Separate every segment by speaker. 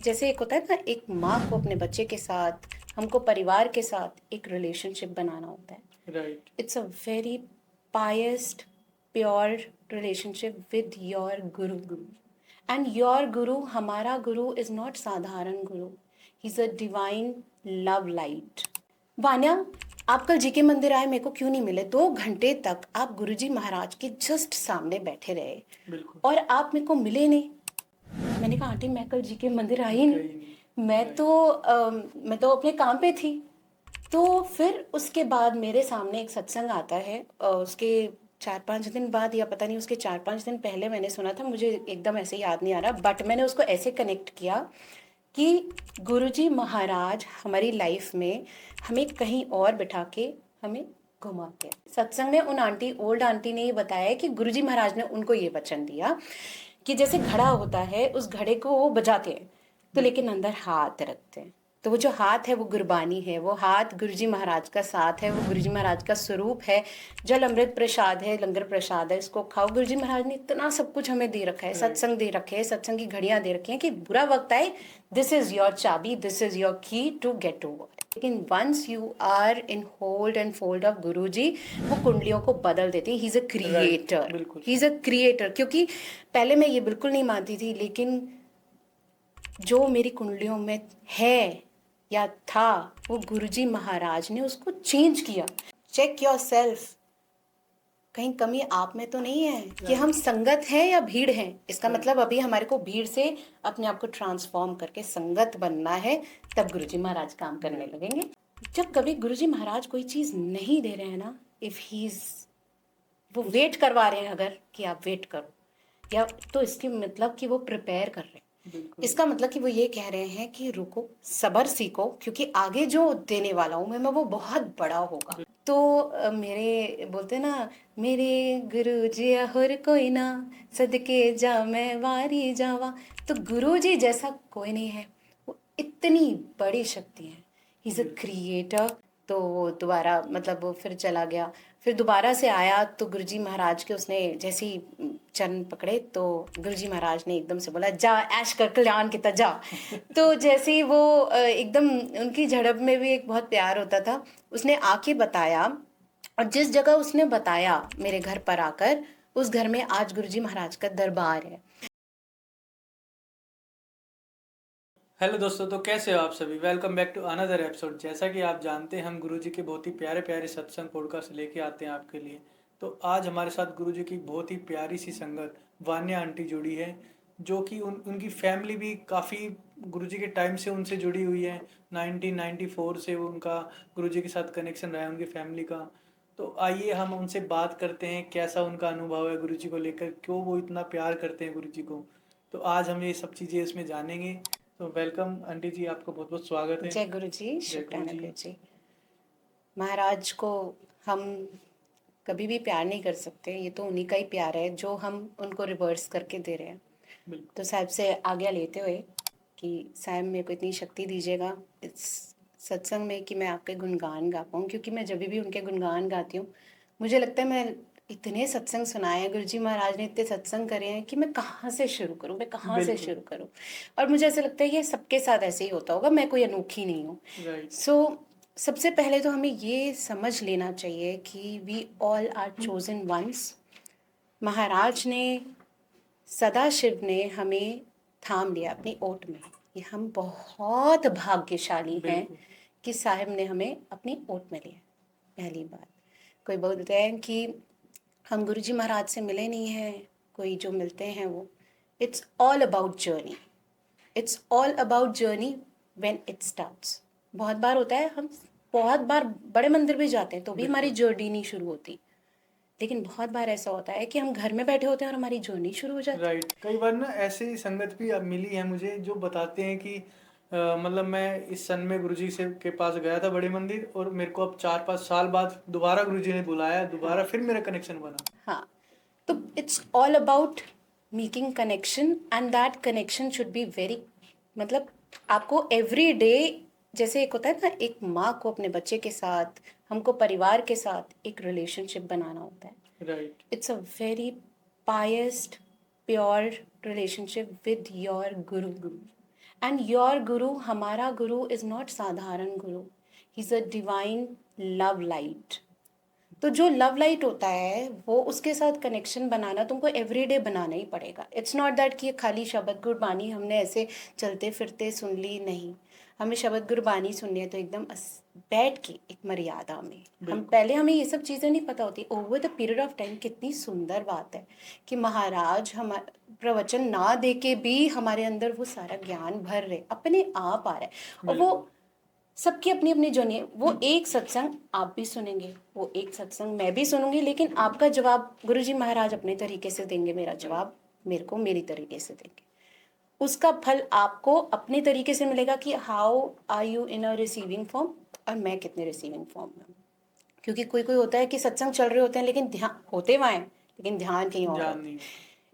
Speaker 1: जैसे एक होता है ना, एक माँ को अपने बच्चे के साथ, हमको परिवार के साथ एक रिलेशनशिप बनाना होता है।
Speaker 2: Right.
Speaker 1: It's a very pious pure relationship with your guru. And your guru, हमारा गुरु इज नॉट साधारण guru, he is a divine love light. Vanya, आप कल जीके मंदिर आए, मेरे को क्यों नहीं मिले? 2 घंटे तक आप गुरुजी महाराज के जस्ट सामने बैठे रहे
Speaker 2: बिल्कुल।
Speaker 1: और आप मेरे को मिले नहीं। मैंने कहा आंटी, मैं कल जीके मंदिर आई ही
Speaker 2: कहीं
Speaker 1: नहीं,
Speaker 2: नहीं।
Speaker 1: मैं
Speaker 2: राइट।
Speaker 1: तो मैं तो अपने काम पे थी। तो फिर उसके बाद मेरे सामने एक सत्संग आता है, उसके 4-5 दिन बाद, या पता नहीं उसके 4-5 दिन पहले मैंने सुना था, मुझे एकदम ऐसे याद नहीं आ रहा, बट मैंने उसको ऐसे कनेक्ट किया कि गुरुजी महाराज हमारी लाइफ में हमें कहीं और बिठा के हमें घुमाते हैं। सत्संग में उन ओल्ड आंटी ने ये बताया कि गुरुजी महाराज ने उनको ये वचन दिया कि जैसे घड़ा होता है, उस घड़े को वो बजाते हैं तो लेकिन अंदर हाथ रखते हैं, तो वो जो हाथ है वो गुरबानी है, वो हाथ गुरुजी महाराज का साथ है, वो गुरुजी महाराज का स्वरूप है। जल अमृत प्रसाद है, लंगर प्रसाद है, इसको खाओ। गुरुजी महाराज ने इतना सब कुछ हमें दे रखा है, सत्संग दे रखे हैं, सत्संग की घड़ियां दे रखी हैं कि बुरा वक्त आए, दिस इज योर चाबी, this is your key to get over. लेकिन once you are in hold and fold of guruji, वो कुंडलियों को बदल देते हैं। ही इज अ क्रिएटर,
Speaker 2: बिल्कुल।
Speaker 1: ही इज अ क्रिएटर। क्योंकि पहले मैं ये बिल्कुल नहीं मानती थी, लेकिन जो मेरी कुंडलियों में है या था, वो गुरुजी महाराज ने उसको चेंज किया। चेक योर सेल्फ, कहीं कमी आप में तो नहीं है कि हम संगत हैं या भीड़ हैं। इसका मतलब अभी हमारे को भीड़ से अपने आप को ट्रांसफॉर्म करके संगत बनना है, तब गुरुजी महाराज काम करने लगेंगे। जब कभी गुरुजी महाराज कोई चीज नहीं दे रहे हैं ना, इफ ही इज, वो वेट करवा रहे हैं अगर कि आप वेट करो, या तो इसकी मतलब कि वो प्रिपेयर कर रहे हैं। इसका मतलब कि वो ये कह रहे हैं कि रुको, सबर सीखो, क्योंकि आगे जो देने वाला हूँ मैं वो बहुत बड़ा होगा। तो मेरे बोलते ना, मेरे गुरु जी और कोई ना, सदके जा मैं वारी जावा। तो गुरु जी जैसा कोई नहीं है, वो इतनी बड़ी शक्ति है, ही इज अ क्रिएटर। तो वो दोबारा मतलब वो फिर चला गया, फिर दोबारा से आया तो गुरुजी महाराज के उसने जैसे ही चरण पकड़े तो गुरुजी महाराज ने एकदम से बोला, जा ऐश कर कल्याण की जा। तो जैसे ही वो एकदम, उनकी झड़प में भी एक बहुत प्यार होता था, उसने आके बताया, और जिस जगह उसने बताया मेरे घर पर आकर, उस घर में आज गुरुजी महाराज का दरबार है।
Speaker 2: हेलो दोस्तों, तो कैसे हो आप सभी? Welcome back to another episode. जैसा कि आप जानते हैं, हम गुरुजी के बहुत ही प्यारे प्यारे सत्संग पॉडकास्ट लेके आते हैं आपके लिए। तो आज हमारे साथ गुरुजी की बहुत ही प्यारी सी संगत वान्या आंटी जुड़ी है, जो कि उनकी फैमिली भी काफ़ी गुरुजी के टाइम से उनसे जुड़ी हुई है। 1994 से वो उनका गुरुजी के साथ कनेक्शन रहा है उनकी फैमिली का। तो आइए हम उनसे बात करते हैं, कैसा उनका अनुभव है गुरुजी को लेकर, क्यों वो इतना प्यार करते हैं गुरुजी को। तो आज हम ये सब चीज़ें इसमें जानेंगे। तो वेलकम आंटी जी, आपका बहुत बहुत स्वागत है।
Speaker 1: जय गुरु जी,
Speaker 2: जय गुरु
Speaker 1: शुक्राना
Speaker 2: जी।
Speaker 1: गुरु जी। महाराज को हम कभी भी प्यार नहीं कर सकते, ये तो उन्हीं का ही प्यार है जो हम उनको रिवर्स करके दे रहे हैं।
Speaker 2: बिल्कुल।
Speaker 1: तो साहब से आज्ञा लेते हुए कि साहब मेरे को इतनी शक्ति दीजिएगा इस सत्संग में कि मैं आपके गुणगान गा पाऊँ, क्योंकि मैं जब भी उनके गुणगान गाती हूँ, मुझे लगता है मैं, इतने सत्संग सुनाए हैं गुरुजी महाराज ने, इतने सत्संग करे हैं कि मैं कहाँ से शुरू करूँ, मैं कहाँ से
Speaker 2: बिल्कुल।
Speaker 1: शुरू करूँ। और मुझे ऐसा लगता है ये सबके साथ ऐसे ही होता होगा, मैं कोई अनोखी नहीं हूँ।
Speaker 2: राइट।
Speaker 1: सबसे पहले तो हमें ये समझ लेना चाहिए कि we all are chosen ones. महाराज ने, सदाशिव ने हमें थाम लिया अपनी ओट में। ये हम बहुत भाग्यशाली हैं
Speaker 2: बिल्कुल।
Speaker 1: कि साहिब ने हमें अपनी ओट में लिया। पहली बात, कोई बोलते हैं कि हम गुरुजी महाराज से मिले नहीं हैं, कोई जो मिलते हैं वो, it's all about journey, it's all about journey when it starts. बहुत बार होता है, हम बहुत बार बड़े मंदिर भी जाते हैं तो भी हमारी जर्नी नहीं शुरू होती, लेकिन बहुत बार ऐसा होता है कि हम घर में बैठे होते हैं और हमारी जर्नी शुरू हो जाती है।
Speaker 2: राइट। कई बार ना ऐसी संगत भी अब मिली है मुझे, जो बताते हैं कि मतलब मैं इस सन में गुरुजी से के पास गया था बड़े मंदिर, और मेरे को अब 4-5 साल बाद दोबारा गुरुजी ने बुलाया, दोबारा फिर मेरा कनेक्शन बना।
Speaker 1: हाँ, तो it's all about making connection, and that connection should be very, मतलब आपको एवरी डे, जैसे एक होता है ना, एक माँ को अपने बच्चे के साथ, हमको परिवार के साथ एक रिलेशनशिप बनाना होता है।
Speaker 2: Right.
Speaker 1: It's a very pious pure relationship with your guru. And your guru, हमारा गुरु इज नॉट साधारण guru, he is a divine love light. तो जो लव लाइट होता है वो उसके साथ कनेक्शन बनाना तुमको एवरीडे बनाना ही पड़ेगा। इट्स नॉट दैट कि खाली शब्द गुरबानी हमने ऐसे चलते फिरते सुन ली, नहीं। हमें शब्द गुरबानी सुननी है तो एकदम बैठ के एक मर्यादा में। हम पहले हमें ये सब चीज़ें नहीं पता होती, over the period of time कितनी सुंदर बात है कि महाराज हम प्रवचन ना दे के भी हमारे अंदर वो सारा ज्ञान भर रहे, अपने आप आ रहा है। और वो सबकी अपनी अपनी जर्नी है। वो एक सत्संग आप भी सुनेंगे, वो एक सत्संग मैं भी सुनूंगी, लेकिन आपका जवाब गुरुजी महाराज अपने तरीके से देंगे, मेरा जवाब मेरे को मेरी तरीके से देंगे। उसका फल आपको अपने तरीके से मिलेगा कि how are you in a receiving form, और मैं कितने रिसीविंग फॉर्म में हूँ। क्योंकि कोई कोई होता है कि सत्संग चल रहे होते हैं लेकिन ध्यान होते वहाँ हैं लेकिन ध्यान कहीं और होता है।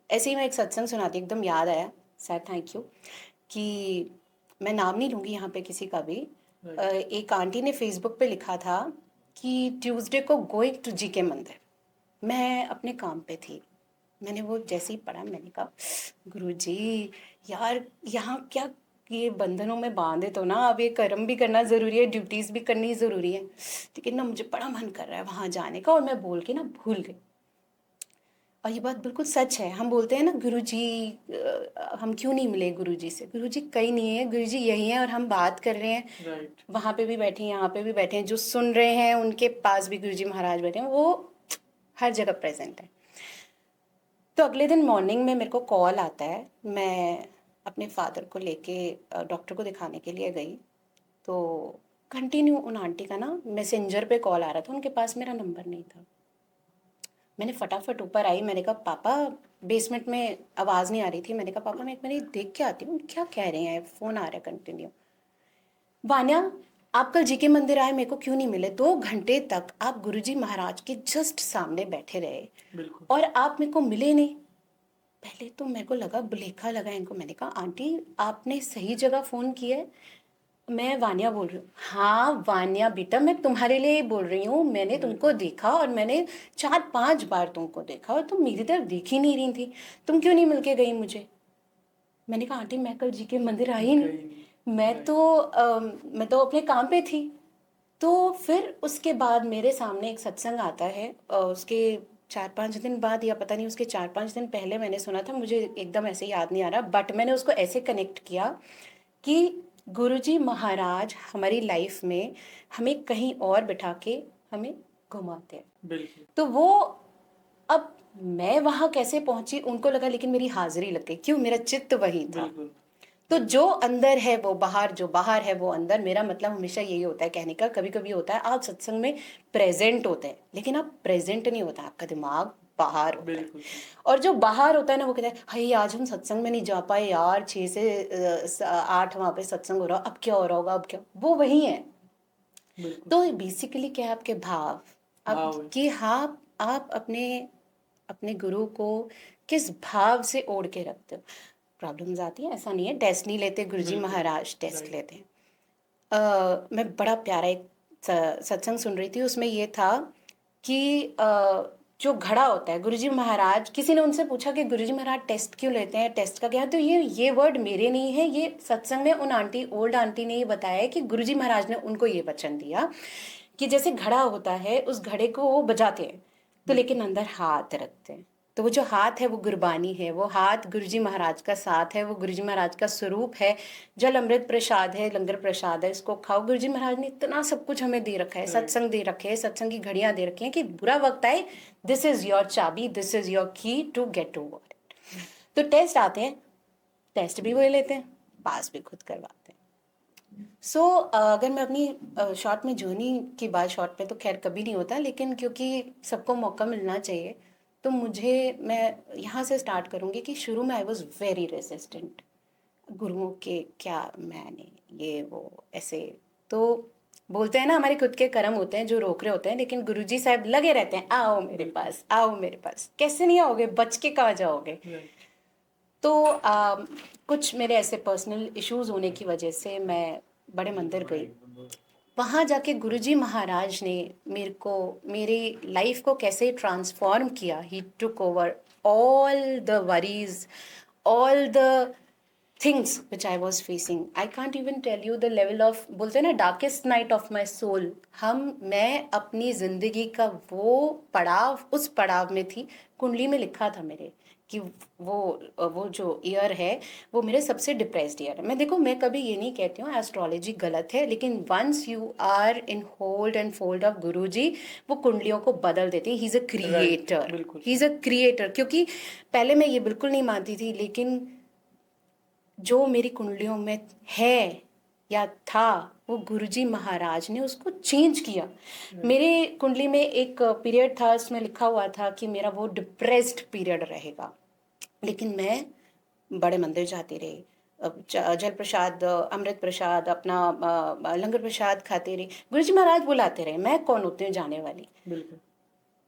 Speaker 1: ऐसे ही मैं एक सत्संग सुनाती, एकदम याद आया सर, थैंक यू, कि मैं नाम नहीं लूँगी यहाँ पे किसी का भी। एक आंटी ने फेसबुक पे लिखा था कि ट्यूसडे को गोइंग टू जीके मंदिर। मैं अपने काम पे थी, मैंने वो जैसे ही पढ़ा मैंने कहा गुरुजी यार यहाँ क्या ये बंधनों में बांधे तो ना, अब ये कर्म भी करना ज़रूरी है, ड्यूटीज़ भी करनी ज़रूरी है, लेकिन ना मुझे बड़ा मन कर रहा है वहाँ जाने का, और मैं बोल के ना भूल गई। और ये बात बिल्कुल सच है। हम बोलते हैं ना गुरुजी हम क्यों नहीं मिले गुरुजी से, गुरुजी कहीं नहीं है, गुरुजी यही है और हम बात कर रहे हैं। वहाँ पे भी बैठे हैं, यहाँ पे भी बैठे हैं, जो सुन रहे हैं उनके पास भी गुरुजी महाराज बैठे हैं, वो हर जगह प्रेजेंट है। तो अगले दिन मॉर्निंग में मेरे को कॉल आता है, मैं अपने फादर को लेके डॉक्टर को दिखाने के लिए गई, तो कंटिन्यू उन आंटी का ना मैसेंजर पे कॉल आ रहा था, उनके पास मेरा नंबर नहीं था। मैंने फटाफट ऊपर आई, मैंने कहा पापा, बेसमेंट में आवाज़ नहीं आ रही थी, मैंने कहा पापा मैं एक मिनट देख के आती हूँ क्या कह रहे हैं, फ़ोन आ रहा है कंटिन्यू। वान्या, आप कल जीके मंदिर आए, मेरे को क्यों नहीं मिले? 2 घंटे तक आप गुरुजी महाराज के जस्ट सामने बैठे रहे और आप मेरे को मिले नहीं। पहले तो मेरे को लगा, बुलेखा लगा इनको। मैंने कहा आंटी आपने सही जगह फ़ोन किया है, मैं वान्या बोल रही हूँ। हाँ वान्या बेटा, मैं तुम्हारे लिए ही बोल रही हूँ, मैंने तुमको देखा और मैंने 4-5 बार तुमको देखा और तुम मेरी तरफ देख ही नहीं रही थी, तुम क्यों नहीं मिलके गई मुझे? मैंने कहा आंटी मैं कल जी के मंदिर आई नहीं, मैं तो अपने काम पे थी। तो फिर उसके बाद मेरे सामने एक सत्संग आता है, उसके 4-5 दिन बाद या पता नहीं उसके 4-5 दिन पहले मैंने सुना था, मुझे एकदम ऐसे याद नहीं आ रहा, बट मैंने उसको ऐसे कनेक्ट किया कि गुरुजी महाराज हमारी लाइफ में हमें कहीं और बिठा के हमें घुमाते हैं। तो वो, अब मैं वहाँ कैसे पहुंची उनको लगा, लेकिन मेरी हाजिरी लग गई, क्यों? मेरा चित्त वही था। तो जो अंदर है वो बाहर, जो बाहर है वो अंदर। मेरा मतलब हमेशा यही होता है कहने का। कभी कभी होता है आप सत्संग में प्रेजेंट होते हैं लेकिन आप प्रेजेंट नहीं होता, आपका दिमाग बाहर होता है। और जो बाहर होता है ना वो कहता है हाय आज हम सत्संग में नहीं जा पाए यार, 6 से 8 वहाँ पे सत्संग हो रहा, अब क्या हो रहा होगा, अब क्या, वो वही है। तो बेसिकली क्या है आपके भाव, अब कि हाँ आप अपने अपने गुरु को किस भाव से ओढ़ के रखते हो। प्रॉब्लम्स आती हैं, ऐसा नहीं है, टेस्ट नहीं लेते गुरुजी महाराज, टेस्ट लेते हैं। मैं बड़ा प्यारा एक सत्संग सुन रही थी, उसमें ये था कि जो घड़ा होता है, गुरुजी महाराज, किसी ने उनसे पूछा कि गुरुजी महाराज टेस्ट क्यों लेते हैं, टेस्ट का क्या? तो ये वर्ड मेरे नहीं है, ये सत्संग में उन आंटी, ओल्ड आंटी ने ये बताया है कि गुरुजी महाराज ने उनको ये वचन दिया कि जैसे घड़ा होता है उस घड़े को वो बजाते हैं तो लेकिन अंदर हाथ रखते हैं, तो वो जो हाथ है वो गुरबानी है, वो हाथ गुरुजी महाराज का साथ है, वो गुरुजी महाराज का स्वरूप है। जल अमृत प्रसाद है, लंगर प्रसाद है, इसको खाओ। गुरुजी महाराज ने इतना सब कुछ हमें दे रखा है, सत्संग दे रखे हैं, सत्संग की घड़ियां दे रखी हैं कि बुरा वक्त आए, दिस इज योर चाबी, this is your key to get over it. तो टेस्ट आते हैं, टेस्ट भी वही लेते हैं, पास भी खुद करवाते हैं। सो अगर मैं अपनी शॉर्ट में जर्नी की बात, शॉर्ट में तो खैर कभी नहीं होता, लेकिन क्योंकि सबको मौका मिलना चाहिए तो मैं यहाँ से स्टार्ट करूँगी कि शुरू में आई वॉज वेरी रेजिस्टेंट, गुरुओं के क्या, मैंने ये वो ऐसे। तो बोलते हैं ना हमारे खुद के कर्म होते हैं जो रोक रहे होते हैं, लेकिन गुरुजी साहब लगे रहते हैं, आओ मेरे पास, आओ मेरे पास। कैसे नहीं आओगे, बच के कहाँ जाओगे? तो कुछ मेरे ऐसे पर्सनल इश्यूज होने की वजह से मैं बड़े मंदिर गई। वहाँ जाके गुरुजी महाराज ने मेरे को, मेरी लाइफ को कैसे ट्रांसफॉर्म किया। He took over all the worries, all the things which I was facing. I can't even tell you the level of, बोलते हैं ना, darkest night of my soul. मैं अपनी जिंदगी का उस पड़ाव में थी. कुंडली में लिखा था मेरे कि वो जो ईयर है वो मेरे सबसे डिप्रेस्ड ईयर है. मैं कभी ये नहीं कहती हूँ एस्ट्रोलॉजी गलत है, लेकिन once you are in hold and fold of guruji, वो कुंडलियों को बदल देते हैं. ही इज अ क्रिएटर,
Speaker 2: बिल्कुल.
Speaker 1: ही इज अ क्रिएटर. क्योंकि पहले मैं ये बिल्कुल नहीं मानती थी, लेकिन जो मेरी कुंडलियों में है या था, वो गुरुजी महाराज ने उसको चेंज किया. मेरे कुंडली में एक पीरियड था, इसमें लिखा हुआ था कि मेरा वो डिप्रेस्ड पीरियड रहेगा, लेकिन मैं बड़े मंदिर जाती रही, जल प्रसाद, अमृत प्रसाद, अपना लंगर प्रसाद खाते रही, गुरुजी महाराज बुलाते रहे. मैं कौन होती हूँ जाने वाली.
Speaker 2: बिल्कुल.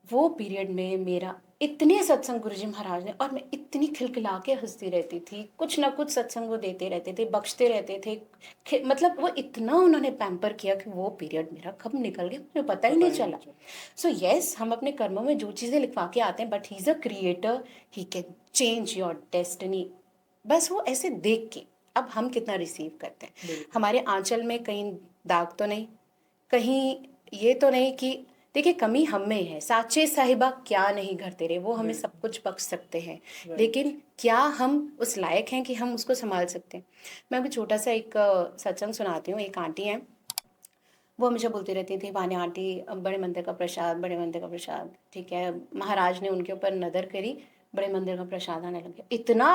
Speaker 1: वो पीरियड में मेरा इतने सत्संग गुरुजी महाराज ने, और मैं इतनी खिलखिला के हंसती रहती थी. कुछ ना कुछ सत्संग वो देते रहते थे, बख्शते रहते थे. मतलब वो इतना उन्होंने पैम्पर किया कि वो पीरियड मेरा कब निकल गया मुझे पता ही नहीं चला. सो यस, हम अपने कर्मों में जो चीज़ें लिखवा के आते हैं, but he is a creator, he can change your destiny. बस वो ऐसे देख के. अब हम कितना रिसीव करते हैं. हमारे आंचल में कहीं दाग तो नहीं, कहीं ये तो नहीं कि, देखिए, कमी हम में है. साचे साहिबा क्या नहीं घर तेरे, वो हमें सब कुछ बख्श सकते हैं, लेकिन क्या हम उस लायक हैं कि हम उसको संभाल सकते हैं. मैं अभी छोटा सा एक सत्संग सुनाती हूँ. एक आंटी हैं, वो हमेशा बोलती रहती थी, वानी आंटी बड़े मंदिर का प्रसाद, बड़े मंदिर का प्रसाद. ठीक है, महाराज ने उनके ऊपर नजर करी, बड़े मंदिर का प्रसाद आने लग गया. इतना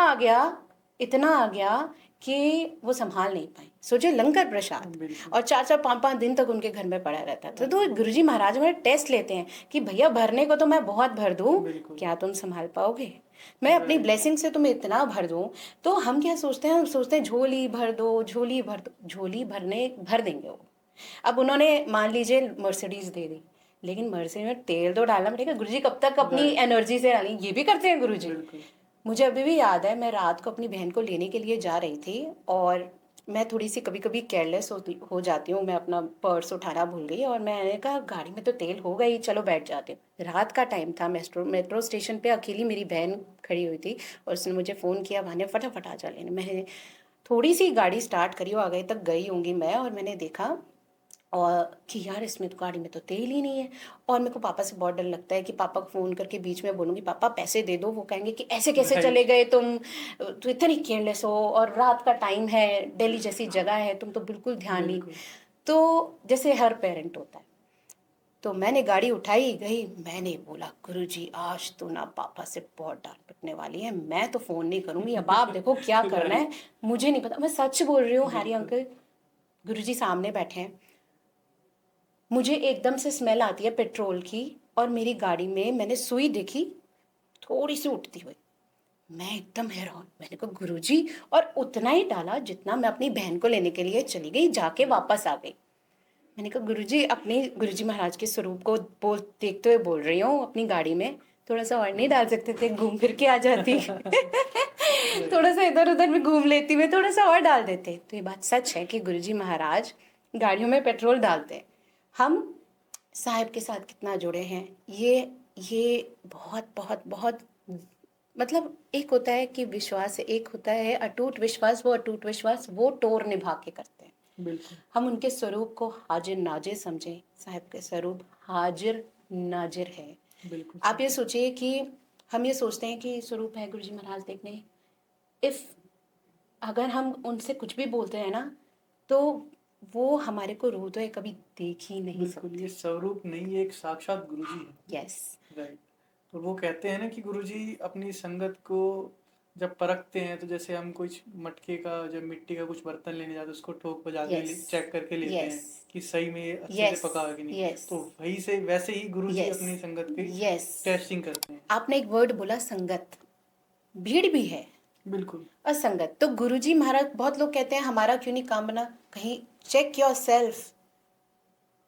Speaker 1: आ गया कि वो संभाल नहीं पाई. सोचे लंगर प्रसाद, और 4-4 5-5 दिन तक उनके घर में पड़ा रहता था. तो गुरुजी महाराज हमारे टेस्ट लेते हैं कि भैया, भरने को तो मैं बहुत भर दूं, क्या तुम संभाल पाओगे. मैं अपनी ब्लेसिंग से तुम्हें इतना भर दूं. तो हम क्या सोचते हैं, हम सोचते हैं झोली भर दो, झोली भर दो. झोली भर देंगे वो. अब उन्होंने मान लीजिए मर्सिडीज दे दी, लेकिन मर्सिडीज में तेल तो डालना पड़ेगा. गुरुजी कब तक अपनी एनर्जी से डालें, ये भी करते हैं गुरुजी. मुझे अभी भी याद है, मैं रात को अपनी बहन को लेने के लिए जा रही थी, और मैं थोड़ी सी कभी कभी केयरलेस हो जाती हूँ. मैं अपना पर्स उठाना भूल गई, और मैंने कहा गाड़ी में तो तेल होगा ही, चलो बैठ जाती हूँ. रात का टाइम था, मेट्रो स्टेशन पे अकेली मेरी बहन खड़ी हुई थी, और उसने मुझे फ़ोन किया, भाने फटाफट आ जा लेने. मैंने थोड़ी सी गाड़ी स्टार्ट करी, वो आगे तक गई होंगी मैं, और मैंने देखा और कि यार, इसमें तो गाड़ी में तो तेल ही नहीं है. और मेरे को पापा से बहुत डर लगता है कि पापा को फ़ोन करके बीच में बोलूँगी पापा पैसे दे दो, वो कहेंगे कि ऐसे कैसे चले गए तुम, तो इतनी केयरलेस हो, और रात का टाइम है, दिल्ली जैसी जगह है, तुम तो बिल्कुल ध्यान नहीं. तो जैसे हर पेरेंट होता है. तो मैंने गाड़ी उठाई, गई, मैंने बोला गुरुजी आज तो ना पापा से बहुत डांट पिटने वाली है, मैं तो फ़ोन नहीं करूँगी, अब आप देखो क्या करना है, मुझे नहीं पता. मैं सच बोल रही हूँ हैरी अंकल. गुरुजी सामने बैठे हैं, मुझे एकदम से स्मेल आती है पेट्रोल की, और मेरी गाड़ी में मैंने सुई देखी थोड़ी सी उठती हुई. मैं एकदम हैरान. मैंने कहा गुरुजी, और उतना ही डाला जितना मैं अपनी बहन को लेने के लिए चली गई, जाके वापस आ गई. मैंने कहा गुरुजी, अपनी गुरुजी महाराज के स्वरूप को देखते हुए बोल रही हूँ, अपनी गाड़ी में थोड़ा सा और नहीं डाल सकते थे, घूम फिर के आ जाती. थोड़ा सा इधर उधर में घूम लेती, मैं थोड़ा सा और डाल देते. तो ये बात सच है कि गुरुजी महाराज गाड़ियों में पेट्रोल डालते हैं. हम साहिब के साथ कितना जुड़े हैं, ये बहुत बहुत बहुत, मतलब एक होता है कि विश्वास, एक होता है अटूट विश्वास. वो अटूट विश्वास वो टोर निभा के करते हैं.
Speaker 2: बिल्कुल.
Speaker 1: हम उनके स्वरूप को हाजिर नाजिर समझें. साहिब के स्वरूप हाजिर नाजिर है.
Speaker 2: बिल्कुल.
Speaker 1: आप ये सोचिए कि हम ये सोचते हैं कि स्वरूप है गुरुजी महाराज देखने, इफ अगर हम उनसे कुछ भी बोलते हैं ना, तो वो हमारे को रूह तो कभी देख ही नहीं
Speaker 2: बिल्कुल. ये स्वरूप नहीं, ये एक साक्षात गुरुजी है.
Speaker 1: यस.
Speaker 2: राइट. तो वो कहते हैं ना कि गुरुजी अपनी संगत को जब परखते हैं, तो जैसे हम कुछ मटके का, जब मिट्टी का कुछ बर्तन लेने जाते हैं, उसको ठोक बजा के चेक करके लेते हैं कि सही में ये अच्छे से पका है कि नहीं. तो वही से वैसे ही गुरुजी अपनी संगत की टेस्टिंग करते हैं.
Speaker 1: आपने एक वर्ड बोला संगत, भीड़ भी है.
Speaker 2: बिल्कुल.
Speaker 1: असंगत. तो गुरुजी महाराज, बहुत लोग कहते हैं हमारा क्यों नहीं काम बना. कहीं चेक योर सेल्फ,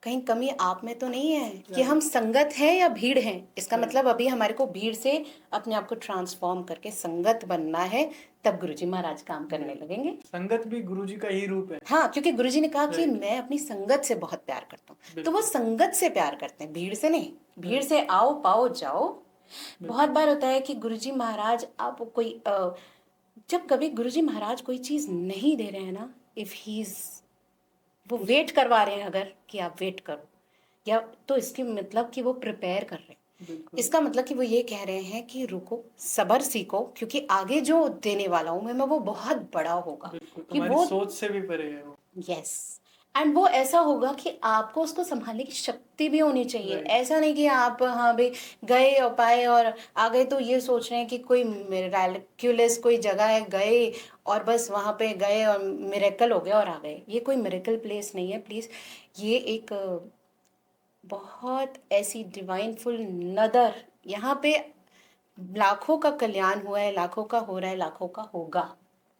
Speaker 1: कहीं कमी आप में तो नहीं है कि हम संगत हैं या भीड़ हैं. इसका मतलब अभी हमारे को भीड़ से अपने आप को ट्रांसफॉर्म करके संगत बनना है, तब गुरुजी महाराज काम करने लगेंगे.
Speaker 2: संगत भी गुरुजी का ही रूप है.
Speaker 1: हाँ, क्योंकि गुरुजी ने कहा कि मैं अपनी संगत से बहुत प्यार करता हूँ. तो वो संगत से प्यार करते हैं, भीड़ से नहीं. भीड़ से आओ पाओ जाओ. बहुत बार होता है कि गुरुजी महाराज, आप कोई जब कभी गुरुजी महाराज कोई चीज नहीं दे रहे हैं ना, इफ ही इज, वो वेट करवा रहे हैं अगर कि आप वेट करो, या तो इसकी मतलब कि वो प्रिपेयर कर रहे हैं।
Speaker 2: बिल्कुल
Speaker 1: इसका मतलब कि वो ये कह रहे हैं कि रुको, सब्र सीखो, क्योंकि आगे जो देने वाला हूं मैं वो बहुत बड़ा होगा।
Speaker 2: बिल्कुल,
Speaker 1: कि
Speaker 2: तुम्हारी
Speaker 1: वो,
Speaker 2: सोच से भी परे है वो।
Speaker 1: यस, एंड वो ऐसा होगा कि आपको उसको संभालने की शक्ति भी होनी चाहिए।
Speaker 2: Right.
Speaker 1: ऐसा नहीं कि आप हाँ भाई गए और पाए और आ गए तो ये सोच रहे हैं कि कोई मिराक्युलस कोई जगह है, गए और बस वहाँ पे गए और मिरेकल हो गया और आ गए। ये कोई मिरेकल प्लेस नहीं है प्लीज़। ये एक बहुत ऐसी डिवाइनफुल नदर, यहाँ पे लाखों का कल्याण हुआ है, लाखों का हो रहा है, लाखों का होगा।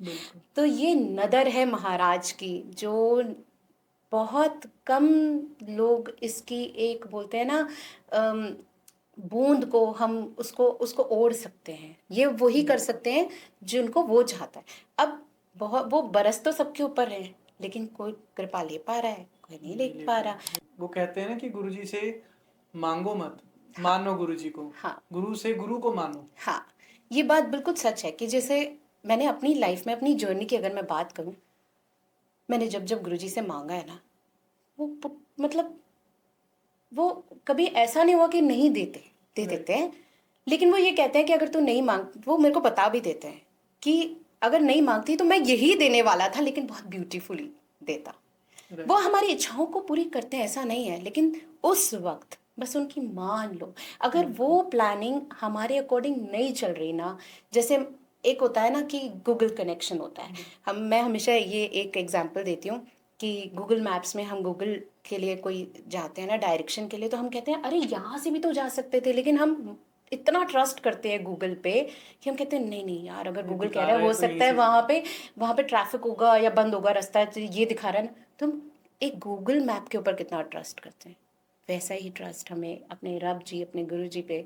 Speaker 2: बिल्कुल
Speaker 1: तो ये नदर है महाराज की, जो बहुत कम लोग इसकी एक बोलते हैं ना अम, बूंद को हम उसको उसको ओढ़ सकते हैं। ये वही कर सकते हैं जिनको वो चाहता है। अब बहुत वो बरस तो सबके ऊपर है, लेकिन कोई कृपा ले पा रहा है, कोई नहीं ले
Speaker 2: ले
Speaker 1: पा
Speaker 2: पा-
Speaker 1: रहा।
Speaker 2: वो कहते हैं ना कि गुरुजी से मांगो मत,
Speaker 1: हाँ
Speaker 2: मानो गुरुजी को।
Speaker 1: हाँ
Speaker 2: गुरु से गुरु को मानो।
Speaker 1: हाँ, ये बात बिल्कुल सच है कि जैसे मैंने अपनी लाइफ में अपनी जर्नी की अगर मैं बात करूं, मैंने जब जब गुरुजी से मांगा है ना, वो मतलब वो कभी ऐसा नहीं हुआ कि नहीं देते, दे
Speaker 2: Right.
Speaker 1: देते हैं। लेकिन वो ये कहते हैं कि अगर तू नहीं मांग, वो मेरे को बता भी देते हैं कि अगर नहीं मांगती तो मैं यही देने वाला था, लेकिन बहुत ब्यूटीफुली देता।
Speaker 2: Right.
Speaker 1: वो हमारी इच्छाओं को पूरी करते हैं ऐसा नहीं है, लेकिन उस वक्त बस उनकी मान लो। अगर वो प्लानिंग हमारे अकॉर्डिंग नहीं चल रही ना, जैसे एक होता है ना कि गूगल कनेक्शन होता है। मैं हमेशा ये एक एग्जांपल देती हूँ कि गूगल मैप्स में हम गूगल के लिए कोई जाते हैं ना डायरेक्शन के लिए, तो हम कहते हैं अरे यहाँ से भी तो जा सकते थे, लेकिन हम इतना ट्रस्ट करते हैं गूगल पे कि हम कहते हैं नहीं नहीं यार, अगर
Speaker 2: ये
Speaker 1: गूगल
Speaker 2: दिखा
Speaker 1: कह रहा है
Speaker 2: रहा है
Speaker 1: हो
Speaker 2: तो यहीं
Speaker 1: सकता है
Speaker 2: से जाना।
Speaker 1: वहाँ पे ट्रैफिक होगा या बंद होगा रास्ता, तो ये दिखा रहा है ना, तो हम एक गूगल मैप के ऊपर कितना ट्रस्ट करते हैं। वैसा ही ट्रस्ट हमें अपने रब जी, अपने गुरु जी पे,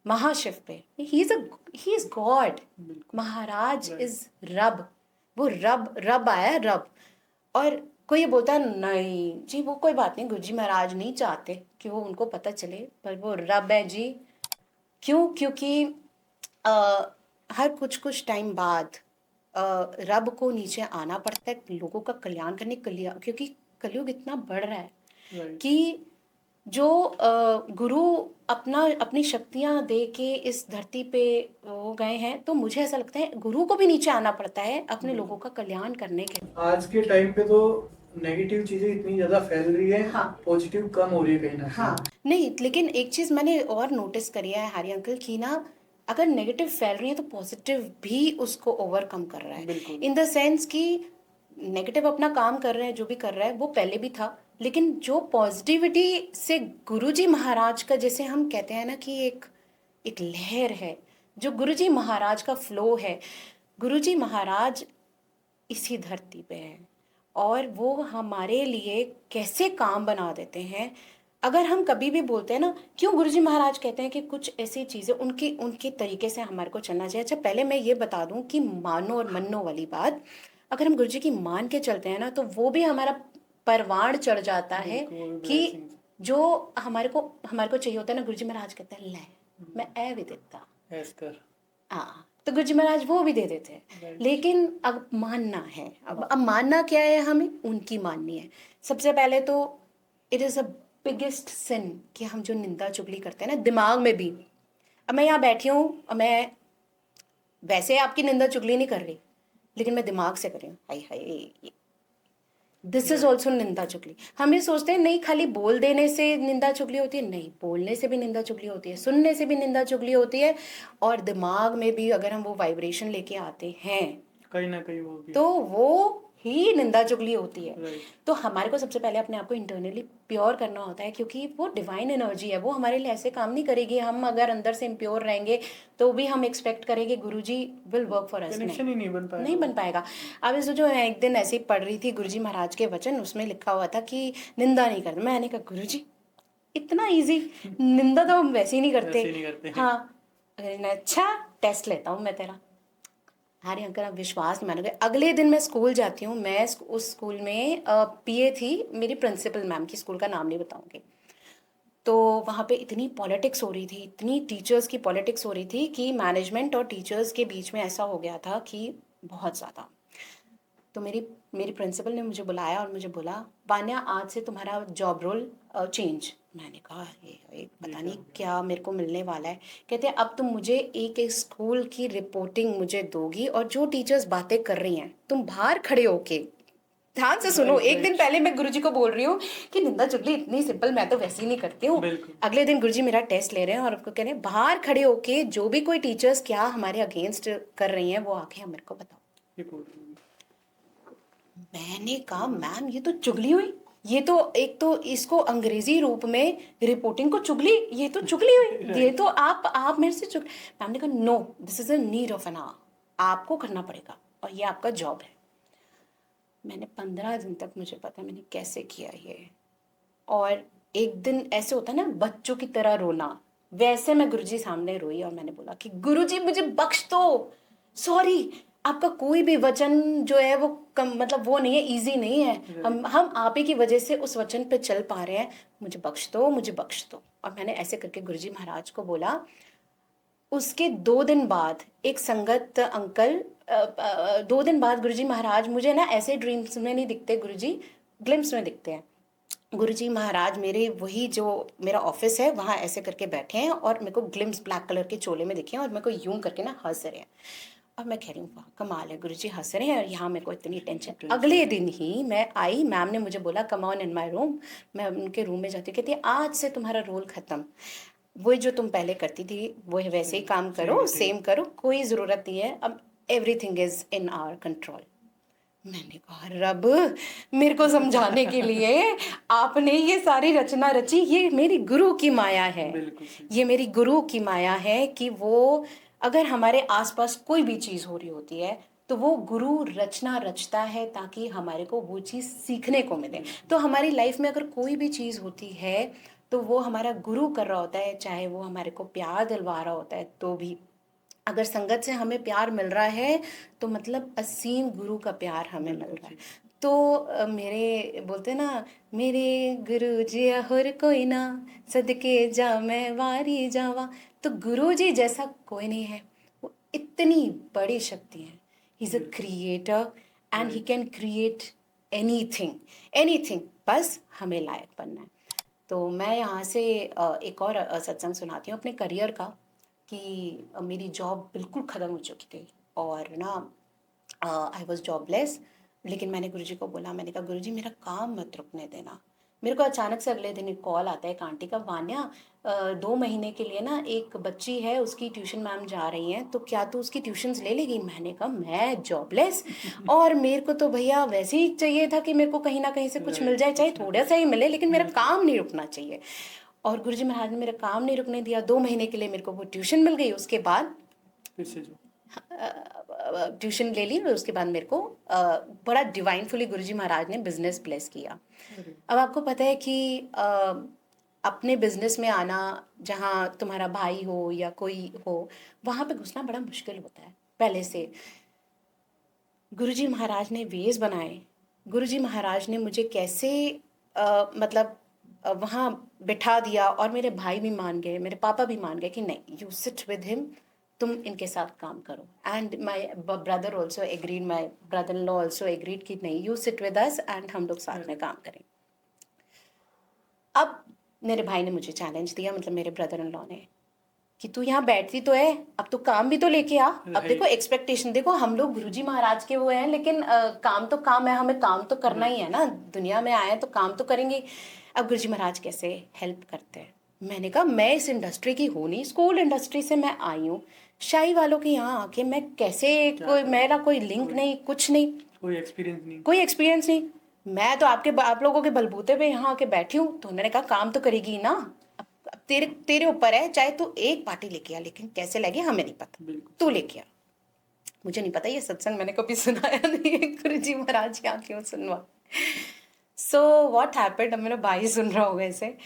Speaker 1: महाशिव पे। He is God.
Speaker 2: बिल्कुल
Speaker 1: महाराज
Speaker 2: Right.
Speaker 1: इज रब। वो रब, रब आया है, रब। और कोई ये बोलता है नहीं जी वो कोई बात नहीं, गुरुजी महाराज नहीं चाहते कि वो उनको पता चले, पर वो रब है जी। क्यों? क्योंकि अ, हर कुछ कुछ टाइम बाद रब को नीचे आना पड़ता है लोगों का कल्याण करने के लिए, क्योंकि कलयुग इतना बढ़ रहा है
Speaker 2: Right.
Speaker 1: कि जो गुरु अपना अपनी शक्तियां दे के इस धरती पे हो गए हैं, तो मुझे ऐसा लगता है गुरु को भी नीचे आना पड़ता है अपने लोगों का कल्याण करने के लिए।
Speaker 2: आज के टाइम पे तो नेगेटिव चीजें इतनी ज्यादा फैल रही है,
Speaker 1: हाँ
Speaker 2: पॉजिटिव कम हो रही है कहीं ना कहीं।
Speaker 1: हाँ, नहीं लेकिन एक चीज मैंने और नोटिस करी है हरी अंकल की ना, अगर नेगेटिव फैल रही है तो पॉजिटिव भी उसको ओवरकम कर रहा है।
Speaker 2: बिल्कुल
Speaker 1: इन द सेंस कि नेगेटिव अपना काम कर रहे हैं, जो भी कर रहा है वो पहले भी था, लेकिन जो पॉजिटिविटी से गुरुजी महाराज का, जैसे हम कहते हैं ना कि एक लहर है, जो गुरुजी महाराज का फ्लो है। गुरुजी महाराज इसी धरती पे है और वो हमारे लिए कैसे काम बना देते हैं। अगर हम कभी भी बोलते हैं ना, क्यों गुरुजी महाराज कहते हैं कि कुछ ऐसी चीज़ें उनकी उनके तरीके से हमारे को चलना चाहिए। अच्छा पहले मैं ये बता दूं कि मानो और मन्नो वाली बात, अगर हम गुरुजी की मान के चलते हैं ना, तो वो भी हमारा परवान चढ़ जाता है
Speaker 2: बिल्कुल, वो भी
Speaker 1: कि
Speaker 2: blessings।
Speaker 1: जो हमारे को चाहिए होता है ना, गुरुजी महाराज कहते हैं ले मैं ए भी देता।
Speaker 2: ऐस कर।
Speaker 1: हाँ, तो गुरुजी महाराज वो भी दे देते हैं।
Speaker 2: Right.
Speaker 1: लेकिन अब मानना है, अब मानना क्या है, हमें उनकी माननी है। सबसे पहले तो it is a biggest sin कि हम जो निंदा चुगली करते हैं ना दिमाग में भी। अब मैं यहाँ बैठी हूँ और मैं वैसे आपकी निंदा चुगली नहीं कर रही, लेकिन मैं दिमाग से कर रही हूँ, हाय हाय, दिस इज ऑल्सो निंदा चुगली। हम ये सोचते हैं नहीं खाली बोल देने से निंदा चुगली होती है, नहीं, बोलने से भी निंदा चुगली होती है, सुनने से भी निंदा चुगली होती है, और दिमाग में भी अगर हम वो वाइब्रेशन लेके आते हैं
Speaker 2: कहीं ना कहीं वो भी
Speaker 1: तो वो ही निंदा चुगली होती है।
Speaker 2: Right.
Speaker 1: तो हमारे को सबसे पहले अपने आप को इंटरनली प्योर करना होता है, क्योंकि वो डिवाइन एनर्जी है, वो हमारे लिए ऐसे काम नहीं करेगी। हम अगर अंदर से इम्प्योर रहेंगे तो भी हम एक्सपेक्ट करेंगे guruji will work for us,
Speaker 2: connection ही नहीं बन पाएगा।
Speaker 1: नहीं बन पाएगा। अब इस जो मैं एक दिन ऐसे ही पढ़ रही थी गुरुजी महाराज के वचन, उसमें लिखा हुआ था कि निंदा नहीं करना। मैंने कहा गुरुजी इतना इजी, निंदा तो हम वैसे ही नहीं करते।
Speaker 2: वैसे ही नहीं करते।
Speaker 1: हाँ, अच्छा टेस्ट लेता हूँ मैं तेरा। अरे अंकल आप विश्वास नहीं मानोगे, अगले दिन मैं स्कूल जाती हूँ। मैं उस स्कूल में पीए थी, मेरी प्रिंसिपल मैम की, स्कूल का नाम नहीं बताऊंगी। तो वहाँ पे इतनी पॉलिटिक्स हो रही थी, इतनी टीचर्स की पॉलिटिक्स हो रही थी कि मैनेजमेंट और टीचर्स के बीच में ऐसा हो गया था कि बहुत ज़्यादा। तो मेरी मेरी प्रिंसिपल ने मुझे बुलाया और मुझे बोला, वान्या आज से तुम्हारा जॉब रोल चेंज। मैंने कहा ये पता नहीं क्या मेरे को मिलने वाला है। कहते हैं अब तुम मुझे एक एक स्कूल की रिपोर्टिंग मुझे दोगी और जो टीचर्स बातें कर रही हैं तुम बाहर खड़े होके ध्यान से सुनो। एक दिन पहले मैं गुरुजी को बोल रही हूँ कि निंदा चुगली इतनी सिंपल मैं तो वैसे ही नहीं करती हूँ।
Speaker 2: बिल्कुल।
Speaker 1: अगले दिन गुरुजी मेरा टेस्ट ले रहे हैं और उनको कह रहे हैं बाहर खड़े होके जो भी कोई टीचर्स क्या हमारे अगेंस्ट कर रही हैं वो आके मेरे को बताओ।
Speaker 2: रिपोर्ट।
Speaker 1: मैंने कहा मैम ये तो चुगली हुई, ये तो एक तो इसको अंग्रेजी रूप में रिपोर्टिंग को चुगली, ये तो चुगली हुई, ये तो आप मेरे से चुग। मैम ने कहा no this is a need of an hour, आपको करना पड़ेगा और ये आपका जॉब है। मैंने 15 दिन तक, मुझे पता है मैंने कैसे किया ये। और एक दिन ऐसे होता है ना बच्चों की तरह रोना, वैसे मैं गुरुजी सामने रोई और मैंने बोला कि गुरुजी मुझे बख्श दो, सॉरी आपका कोई भी वचन जो है वो कम मतलब वो नहीं है, इजी नहीं है, हम आप ही की वजह से उस वचन पे चल पा रहे हैं, मुझे बख्श दो, मुझे बख्श दो। और मैंने ऐसे करके गुरुजी महाराज को बोला। उसके 2 दिन बाद एक संगत अंकल 2 दिन बाद गुरुजी महाराज मुझे ना ऐसे ड्रीम्स में नहीं दिखते, गुरुजी ग्लिम्स में दिखते हैं। गुरुजी महाराज मेरे वही जो मेरा ऑफिस है वहाँ ऐसे करके बैठे हैं और मेरे को ग्लिम्स ब्लैक कलर के चोले में दिखे हैं और मेरे को यूं करके ना हंस रहे हैं। और मैं कह रही हूँ वाह कमाल है, गुरुजी हंस रहे हैं और यहाँ मेरे को इतनी टेंशन। अगले दिन ही मैं आई, मैम ने मुझे बोला come on in my room. मैं उनके रूम में जाती हूँ, कहती है आज से तुम्हारा रोल खत्म, वही जो तुम पहले करती थी वो वैसे ही काम करो, सेम करो, कोई ज़रूरत नहीं है, अब everything is in our control. मैंने कहा रब मेरे को समझाने के लिए आपने ये सारी रचना रची, ये मेरी गुरु की माया है, ये मेरी गुरु की माया है कि वो अगर हमारे आसपास कोई भी चीज़ हो रही होती है तो वो गुरु रचना रचता है ताकि हमारे को वो चीज़ सीखने को मिले। तो हमारी लाइफ में अगर कोई भी चीज़ होती है तो वो हमारा गुरु कर रहा होता है, चाहे वो हमारे को प्यार दिलवा रहा होता है तो भी। अगर संगत से हमें प्यार मिल रहा है तो मतलब असीम गुरु का प्यार हमें मिल रहा है। तो मेरे बोलते ना मेरे गुरु जी और कोई ना सदके जा मैं वारी जावा। तो गुरु जी जैसा कोई नहीं है, वो इतनी बड़ी शक्ति है, ही is a creator and he can create anything anything, बस हमें लायक बनना है। तो मैं यहाँ से एक और सत्संग सुनाती हूँ अपने करियर का कि मेरी जॉब बिल्कुल ख़त्म हो चुकी थी और ना आई वॉज जॉबलेस। लेकिन मैंने गुरुजी को बोला, मैंने कहा गुरुजी मेरा काम मत रुकने देना। मेरे को अचानक से अगले दिन एक कॉल आता है एक आंटी का, वान्या 2 महीने के लिए ना एक बच्ची है उसकी ट्यूशन मैम जा रही हैं तो क्या तू उसकी ट्यूशन्स ले लेगी। मैंने कहा मैं जॉबलेस और मेरे को तो भैया वैसे ही चाहिए था कि मेरे को कहीं ना कहीं से कुछ मिल जाए, चाहे थोड़ा सा ही मिले लेकिन मेरा काम नहीं रुकना चाहिए। और गुरुजी महाराज ने मेरा काम नहीं रुकने दिया, 2 महीने के लिए मेरे को वो ट्यूशन मिल गई। उसके बाद
Speaker 2: फिर से जो
Speaker 1: ट्यूशन ले ली और उसके बाद मेरे को बड़ा डिवाइनफुली गुरुजी महाराज ने बिजनेस ब्लेस किया। अब आपको पता है कि अपने बिजनेस में आना, जहाँ तुम्हारा भाई हो या कोई हो वहाँ पे घुसना बड़ा मुश्किल होता है पहले से। गुरुजी महाराज ने वेज बनाए, गुरुजी महाराज ने मुझे कैसे मतलब वहाँ बिठा दिया और मेरे भाई भी मान गए, मेरे पापा भी मान गए कि नहीं यू सिट विद हिम, तुम इनके साथ काम करो। And my brother also agreed, my brother in law also agreed कि नहीं you sit with us and हम लोग साथ में काम करें। अब मेरे भाई ने मुझे चैलेंज दिया, मतलब मेरे ब्रदर इन लॉ ने, कि तू यहाँ बैठती तो है अब तू काम भी तो लेके आ। अब देखो एक्सपेक्टेशन, देखो हम लोग गुरुजी महाराज के वो हैं लेकिन काम तो काम है, हमें काम तो करना ही है ना, दुनिया में आए हैं तो काम तो करेंगे। अब गुरुजी महाराज कैसे हेल्प करते हैं। मैंने कहा मैं इस इंडस्ट्री की हूँ नहीं, स्कूल इंडस्ट्री से मैं आई हूँ, शाही वालों के यहाँ आके मैं कैसे, कोई मेरा कोई लिंक नहीं, कुछ नहीं,
Speaker 2: कोई एक्सपीरियंस नहीं,
Speaker 1: कोई एक्सपीरियंस नहीं, मैं तो आप लोगों के बलबूते पे यहाँ आके बैठी हूँ। तो उन्होंने कहा काम तो करेगी ना, अब तेरे ऊपर है, चाहे तू एक पार्टी लेके आ लेकिन कैसे लगे हमें नहीं पता, तू लेके आ। मुझे नहीं पता ये सत्संग मैंने कभी सुनाया नहीं है, गुरुजी महाराज यहाँ क्यों सुनवा। सो व्हाट हैपेंड, अब मेरा भाई सुन रहा होगा इसे,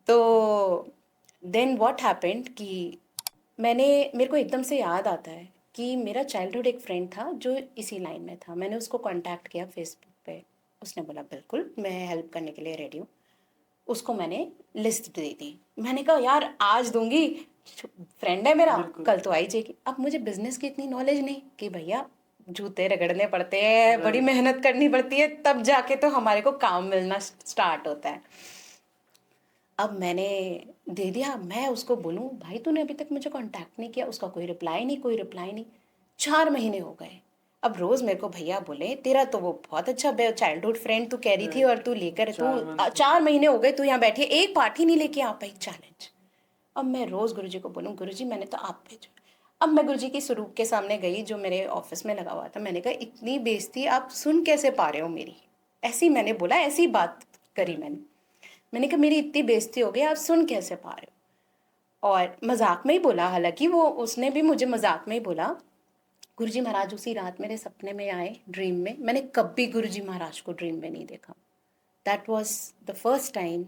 Speaker 1: तो देन व्हाट हैपेंड कि मेरे को एकदम से याद आता है कि मेरा चाइल्डहुड एक फ्रेंड था जो इसी लाइन में था। मैंने उसको कांटेक्ट किया फेसबुक पे, उसने बोला बिल्कुल मैं हेल्प करने के लिए रेडी हूँ। उसको मैंने लिस्ट दे दी। मैंने कहा यार आज दूंगी, फ्रेंड है मेरा,
Speaker 2: बिल्कुल।
Speaker 1: कल तो आई जाएगी। अब मुझे बिजनेस की इतनी नॉलेज नहीं कि भैया जूते रगड़ने पड़ते हैं, बड़ी
Speaker 2: राइट।
Speaker 1: मेहनत करनी पड़ती है, तब जाके तो हमारे को काम मिलना स्टार्ट होता है। अब मैंने दे दिया। मैं उसको बोलूं भाई तूने अभी तक मुझे कांटेक्ट नहीं किया, उसका कोई रिप्लाई नहीं, कोई रिप्लाई नहीं। 4 महीने हो गए। अब रोज मेरे को भैया बोले तेरा तो वो बहुत अच्छा चाइल्डहुड फ्रेंड तू कह रही थी और
Speaker 2: राइट।
Speaker 1: तू लेकर तू
Speaker 2: 4 मंथ हो
Speaker 1: 4 महीने हो गए तू यहाँ बैठी है, एक पार्टी नहीं लेके आ पाई चैलेंज। अब मैं रोज गुरुजी को बोलूं गुरुजी मैंने तो आप भेजा। अब मैं गुरुजी की स्वरूप के सामने गई जो मेरे ऑफिस में लगा हुआ था। मैंने कहा इतनी बेइज्जती आप सुन कैसे पा रहे हो मेरी? ऐसी मैंने बोला, ऐसी बात करी
Speaker 2: गए।
Speaker 1: मैंने कहा मेरी इतनी बेइज्जती हो गई, आप सुन कैसे पा रहे हो? और मजाक में ही बोला, हालांकि वो उसने भी मुझे मजाक में ही बोला। गुरुजी महाराज उसी रात मेरे सपने में आए, ड्रीम में। मैंने कभी गुरुजी महाराज को ड्रीम में नहीं देखा। That was the first time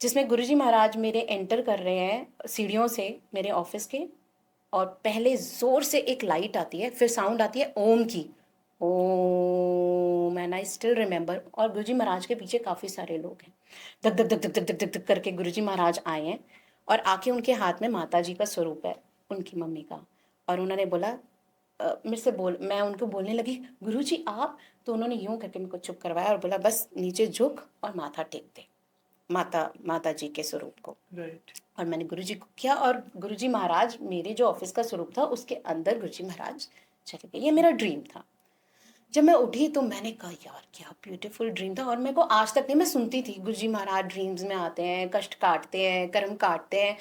Speaker 1: जिसमें गुरुजी महाराज मेरे एंटर कर रहे हैं सीढ़ियों से मेरे ऑफिस के। और पहले जोर से एक लाइट आती है, फिर साउंड आती है ओम की, ओम, एंड आई स्टिल रिमेम्बर। और गुरुजी महाराज के पीछे काफ़ी सारे लोग हैं। धक धक धक धक धक धक धक करके गुरुजी महाराज आए हैं और आके उनके हाथ में माता जी का स्वरूप है, उनकी मम्मी का। और उन्होंने बोला मेरे से बोल, मैं उनको बोलने लगी गुरुजी आप, तो उन्होंने यूं करके मेरे को चुप करवाया और बोला बस नीचे झुक और माथा टेक दे माता जी के स्वरूप को।
Speaker 2: राइट।
Speaker 1: और मैंने गुरुजी को किया और गुरुजी महाराज मेरे जो ऑफिस का स्वरूप था उसके अंदर गुरुजी महाराज चले गए। ये मेरा ड्रीम था। जब मैं उठी तो मैंने कहा यार क्या ब्यूटीफुल ड्रीम था। और मेरे को आज तक नहीं, मैं सुनती थी गुरुजी महाराज ड्रीम्स में आते हैं, कष्ट काटते हैं, कर्म काटते हैं,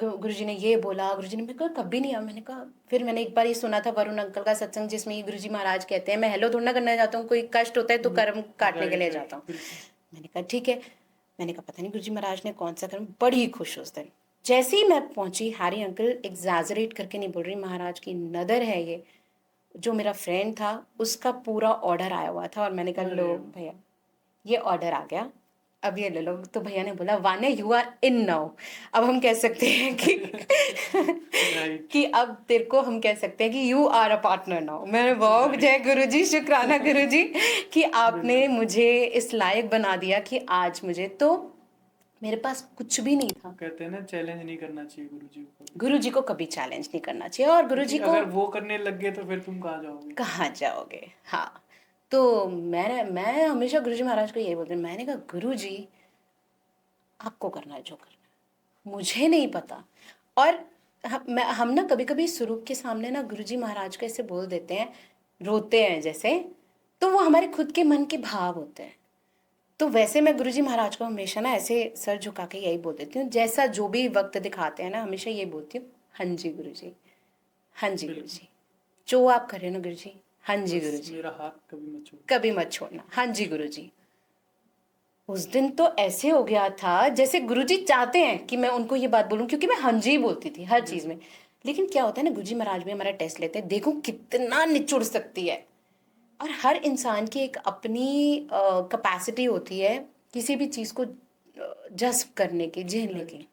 Speaker 1: गुरुजी ने ये बोला, गुरुजी ने, मेरे को कभी नहीं आया। मैंने कहा, फिर मैंने एक बार ये सुना था वरुण अंकल का सत्संग जिसमें ये गुरुजी महाराज कहते हैं मैं हेलो थोड़ा ना करने जाता हूँ, कोई कष्ट होता है तो कर्म काटने के लिए
Speaker 2: राइट।
Speaker 1: जाता हूँ।
Speaker 2: बिल्कुल।
Speaker 1: मैंने कहा ठीक है। मैंने कहा पता नहीं गुरुजी महाराज ने कौन सा कर्म, बड़ी खुश उस दिन। जैसे ही मैं पहुंची, हैरी अंकल एग्जैजरेट करके नहीं बोल रही, महाराज की नदर है ये। जो मेरा फ्रेंड था उसका पूरा ऑर्डर आया हुआ था और मैंने कहा लो
Speaker 2: अरे
Speaker 1: भैया ये ऑर्डर आ गया, अब ये ले लो। तो भैया ने बोला Vanya you are in now. अब हम कह सकते हैं कि
Speaker 2: राइट।
Speaker 1: कि अब तेरे को हम कह सकते हैं कि you are a partner now. मैंने बहुत जय गुरुजी, शुक्राना गुरुजी कि आपने
Speaker 2: बिल्कुल।
Speaker 1: मुझे इस लायक बना दिया कि आज मुझे तो मेरे पास कुछ भी नहीं था।
Speaker 2: कहते हैं ना चैलेंज नहीं करना चाहिए गुरुजी को कभी।
Speaker 1: गुरुजी को कभी चैलेंज नहीं करना चाहिए और
Speaker 2: क्योंकि
Speaker 1: गुरुजी को
Speaker 2: अगर वो करने लग गए तो फिर तुम कहाँ जाओगे।
Speaker 1: कहाँ जाओगे। हाँ, तो मैं हमेशा गुरुजी महाराज को यही बोलती हूँ। मैंने कहा गुरुजी आपको करना है जो करना है, मुझे नहीं पता। और हम ना कभी कभी स्वरूप के सामने ना गुरुजी महाराज को ऐसे बोल देते हैं, रोते हैं जैसे, तो वो हमारे खुद के मन के भाव होते हैं। तो वैसे मैं गुरुजी महाराज को हमेशा ना ऐसे सर झुका के यही बोल देती हूँ, जैसा जो भी वक्त दिखाते हैं ना, हमेशा यही बोलती हूँ, हाँ जी गुरुजी, हाँ जी
Speaker 2: बिल्कुल।
Speaker 1: गुरुजी, जो आप कर रहे हो ना गुरुजी, हाँ जी
Speaker 2: बस
Speaker 1: गुरुजी,
Speaker 2: मेरा हाथ कभी मत छोड़ो।
Speaker 1: कभी मत छोड़ना, हाँ जी गुरुजी। उस दिन तो ऐसे हो गया था जैसे गुरुजी चाहते हैं कि मैं उनको ये बात बोलूं, क्योंकि मैं हाँ जी बोलती थी हर चीज में। लेकिन क्या होता है ना, गुरुजी महाराज भी हमारा टेस्ट लेते हैं, देखो कितना निचुड़ सकती है। और हर इंसान की एक अपनी कैपेसिटी होती है किसी भी चीज को जज्ब करने की, झेलने की।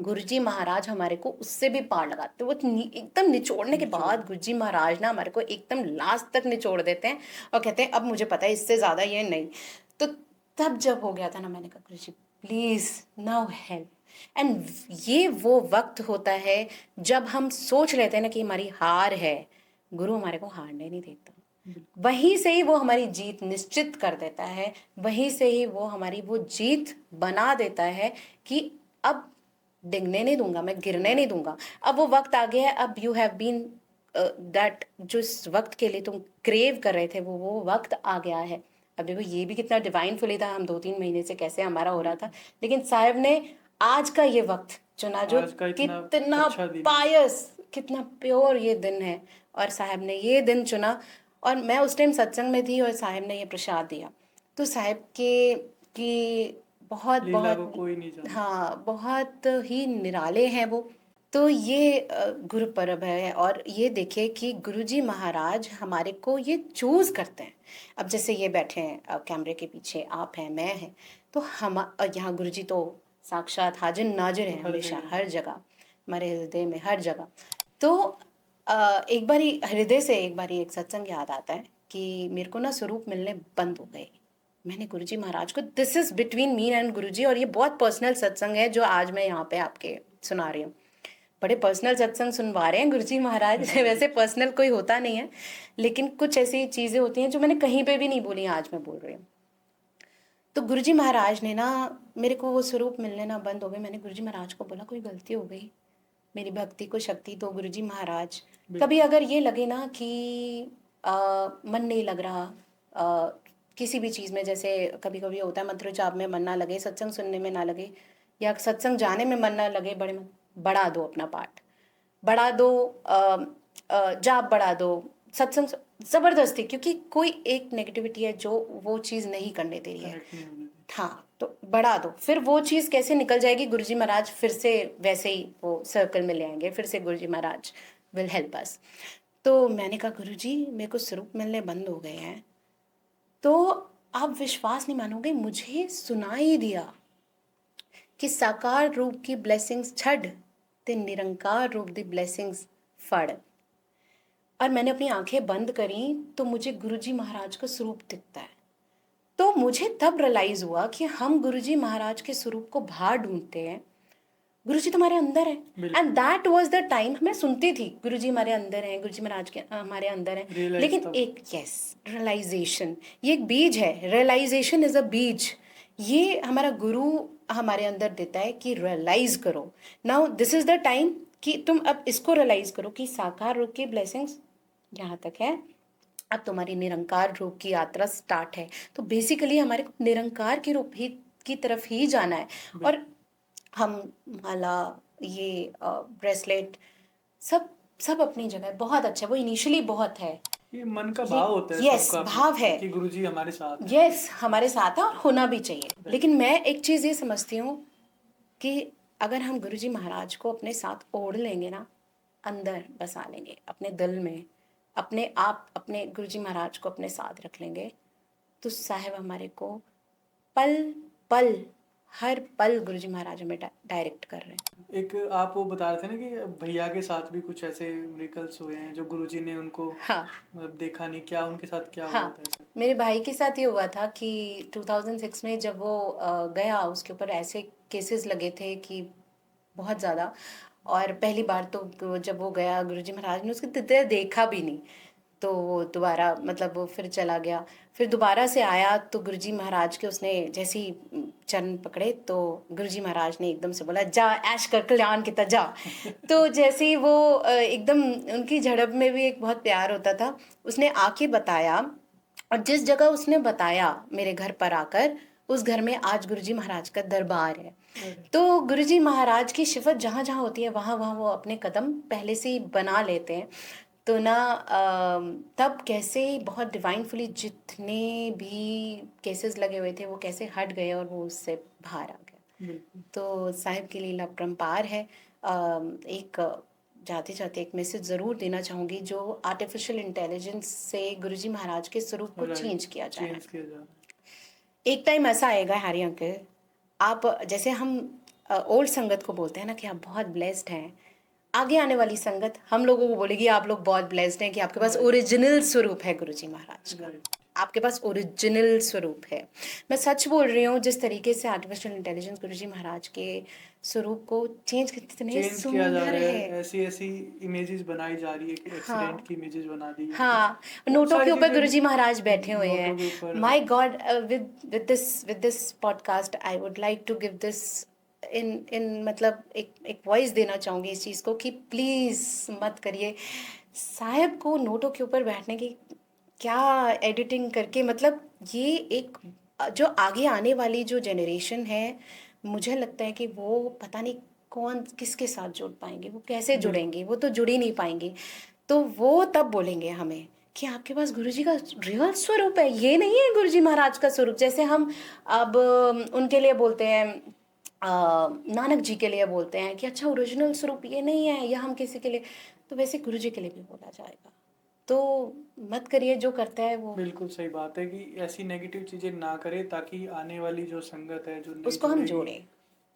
Speaker 1: गुरुजी महाराज हमारे को उससे भी पार लगाते हैं। वो एकदम निचोड़ने के
Speaker 2: निचोड़।
Speaker 1: बाद गुरुजी महाराज ना हमारे को एकदम लास्ट तक निचोड़ देते हैं और कहते हैं अब मुझे पता है इससे ज्यादा ये नहीं। तो तब जब हो गया था ना, मैंने कहा गुरुजी प्लीज नाउ हेल्प। एंड ये वो वक्त होता है जब हम सोच लेते हैं ना कि हमारी हार है, गुरु हमारे को हारने नहीं देता। वहीं से ही वो हमारी जीत निश्चित कर देता है, वहीं से ही वो हमारी वो जीत बना देता है कि अब डिगने नहीं दूंगा, मैं गिरने नहीं दूंगा। अब वो वक्त आ गया है, अब यू हैव बीन दैट, जो इस वक्त के लिए तुम क्रेव कर रहे थे वो वक्त आ गया है। अब देखो ये भी कितना डिवाइन फुली था, हम 2-3 महीने से कैसे हमारा हो रहा था, लेकिन साहब ने आज का ये वक्त चुना जो
Speaker 2: आज का इतना
Speaker 1: कितना
Speaker 2: अच्छा दिन है।
Speaker 1: पायस, कितना प्योर ये दिन है। और साहब ने ये दिन चुना और मैं उस टाइम सत्संग में थी और साहब ने ये प्रसाद दिया। तो साहब के की बहुत
Speaker 2: लीला को
Speaker 1: बहुत,
Speaker 2: कोई नहीं जानता।
Speaker 1: हाँ बहुत ही निराले हैं वो। तो ये गुरु पर्व है और ये देखिए कि गुरुजी महाराज हमारे को ये चूज करते हैं। अब जैसे ये बैठे हैं कैमरे के पीछे, आप हैं, मैं हैं, तो हम यहाँ गुरुजी तो साक्षात हाजिर नाजिर
Speaker 2: तो
Speaker 1: है
Speaker 2: हर
Speaker 1: हमेशा,
Speaker 2: जगह।
Speaker 1: हर जगह, हमारे हृदय में हर जगह। तो एक बारी हृदय से एक बारी एक सत्संग याद आता है कि मेरे को ना स्वरूप मिलने बंद हो गए। मैंने गुरुजी महाराज को, this is between me and guruji, और ये बहुत पर्सनल सत्संग है जो आज मैं यहाँ पे आपके सुना रही हूँ। बड़े पर्सनल सत्संग सुनवा रहे हैं गुरुजी महाराज। वैसे पर्सनल कोई होता नहीं है, लेकिन कुछ ऐसी चीजें होती हैं जो मैंने कहीं पे भी नहीं बोली, आज मैं बोल रही हूँ। तो गुरुजी महाराज ने ना, मेरे को वो स्वरूप मिलने ना बंद हो गए। मैंने गुरुजी महाराज को बोला कोई गलती हो गई, मेरी भक्ति को शक्ति दो गुरुजी महाराज। कभी अगर ये लगे ना कि मन नहीं लग रहा किसी भी चीज़ में, जैसे कभी कभी होता है मंत्रोच्चार में मन ना लगे, सत्संग सुनने में ना लगे, या सत्संग जाने में मन ना लगे, बढ़ा दो अपना पाठ, बढ़ा दो, जाप बढ़ा दो, सत्संग जबरदस्ती, क्योंकि कोई एक नेगेटिविटी है जो वो चीज़ नहीं करने दे रही है। हाँ, तो बढ़ा दो, फिर वो चीज़ कैसे निकल जाएगी, गुरुजी महाराज फिर से वैसे ही वो सर्कल में ले आएंगे, फिर से गुरुजी महाराज विल हेल्प अस। तो मैंने कहा गुरुजी मेरे को स्वरूप मिलने बंद हो गए हैं। तो आप विश्वास नहीं मानोगे, मुझे सुनाई दिया कि साकार रूप की ब्लेसिंग्स छड़ ते निरंकार रूप दी ब्लेसिंग्स फड़। और मैंने अपनी आंखें बंद करी तो मुझे गुरुजी महाराज का स्वरूप दिखता है। तो मुझे तब रियलाइज हुआ कि हम गुरुजी महाराज के स्वरूप को बाहर ढूंढते हैं, गुरुजी तुम्हारे अंदर है। And that was the time मैं सुनती थी गुरुजी हमारे अंदर है, गुरुजी महाराज के हमारे अंदर है, लेकिन एक रियलाइजेशन, ये एक बीज है, रियलाइजेशन इज अ बीज। ये हमारा गुरु हमारे अंदर देता है कि रियलाइज करो। Now this is the time कि तुम अब इसको रियलाइज करो कि साकार रूप की ब्लेसिंग्स यहाँ तक है, अब तुम्हारी निरंकार रूप की यात्रा स्टार्ट है। तो बेसिकली हमारे को निरंकार के रूप ही की तरफ ही जाना है। और हम माला, ये ब्रेसलेट, सब सब अपनी जगह बहुत अच्छा है, वो इनिशियली बहुत है,
Speaker 2: ये मन का भाव होता है,
Speaker 1: यस
Speaker 2: सबका
Speaker 1: भाव है
Speaker 2: कि गुरुजी हमारे साथ है।
Speaker 1: यस हमारे साथ है और होना भी चाहिए। लेकिन मैं एक चीज़ ये समझती हूँ कि अगर हम गुरुजी महाराज को अपने साथ ओढ़ लेंगे ना, अंदर बसा लेंगे अपने दिल में, अपने आप अपने गुरुजी महाराज को अपने साथ रख लेंगे, तो साहब हमारे को पल पल, हर पल गुरुजी महाराज हमें डायरेक्ट कर रहे हैं।
Speaker 2: एक आप वो बता रहे थे ना कि भैया के साथ भी कुछ ऐसे मिरेकल्स हुए हैं जो गुरुजी ने उनको
Speaker 1: हाँ
Speaker 2: मतलब देखा नहीं, क्या उनके साथ क्या हुआ
Speaker 1: हाँ,
Speaker 2: था ऐसा?
Speaker 1: मेरे भाई के साथ ये हुआ था कि 2006 में जब वो गया, उसके ऊपर ऐसे केसेस लगे थे कि बहुत ज़्यादा। और पहली बार तो जब वो गया, गुरुजी महाराज ने उसकी तरह देखा भी नहीं, तो वो दोबारा मतलब वो फिर चला गया। फिर दोबारा से आया तो गुरुजी महाराज के उसने जैसे ही चरण पकड़े तो गुरुजी महाराज ने एकदम से बोला जा ऐश कर कल्याण की जा। तो जैसे ही वो एकदम उनकी झड़प में भी एक बहुत प्यार होता था, उसने आके बताया, और जिस जगह उसने बताया मेरे घर पर आकर, उस घर में आज गुरुजी महाराज का दरबार है। तो गुरुजी महाराज की शिफत जहाँ जहाँ होती है वहाँ वहाँ वो अपने कदम पहले से ही बना लेते हैं। तो ना तब कैसे बहुत डिवाइनफुली जितने भी केसेस लगे हुए थे वो कैसे हट गए और वो उससे बाहर आ गए। तो साहिब की लीला अपरंपार है। एक जाते जाते एक मैसेज ज़रूर देना चाहूँगी, जो आर्टिफिशियल इंटेलिजेंस से गुरुजी महाराज के स्वरूप को चेंज किया जा रहा है। एक टाइम ऐसा आएगा हैरी अंकल, आप जैसे हम ओल्ड संगत को बोलते हैं ना कि आप बहुत ब्लेस्ड हैं, आगे आने वाली संगत हम लोगों को बोलेगी आप लोग बहुत ब्लेस्ड हैं कि आपके पास ओरिजिनल स्वरूप है गुरुजी महाराज का, आपके पास ओरिजिनल स्वरूप है। मैं सच बोल रही हूँ, जिस तरीके से आर्टिफिशियल इंटेलिजेंस गुरुजी महाराज के स्वरूप को चेंज कितने सुंदर है।
Speaker 2: ऐसी ऐसी इमेजेस बनाई जा रही है कि एक्सीडेंट की इमेजेस बना दी है।
Speaker 1: हाँ, नोटों के ऊपर गुरुजी महाराज बैठे हुए हैं। My God, with this podcast I would like to give this in मतलब एक वॉइस देना चाहूँगी इस चीज़ को कि प्लीज़ मत करिए साहब को नोटों के ऊपर बैठने की क्या एडिटिंग करके। मतलब ये एक जो आगे आने वाली जो जनरेशन है, मुझे लगता है कि वो पता नहीं कौन किसके साथ जुड़ पाएंगे, वो कैसे जुड़ेंगे, वो तो जुड़ ही नहीं पाएंगे। तो वो तब बोलेंगे हमें कि आपके पास गुरुजी का रियल स्वरूप है, ये नहीं है गुरुजी महाराज का स्वरूप। जैसे हम अब उनके लिए बोलते हैं, नानक जी के लिए बोलते हैं कि अच्छा ओरिजिनल स्वरूप ये नहीं है, या हम किसी के लिए, तो वैसे गुरुजी के लिए भी बोला जाएगा। तो मत करिए जो करता है वो।
Speaker 2: बिल्कुल सही बात है कि ऐसी नेगेटिव चीजें ना करें, ताकि आने वाली जो संगत है जो
Speaker 1: उसको हम
Speaker 2: जुड़ेगी,
Speaker 1: जोड़ें,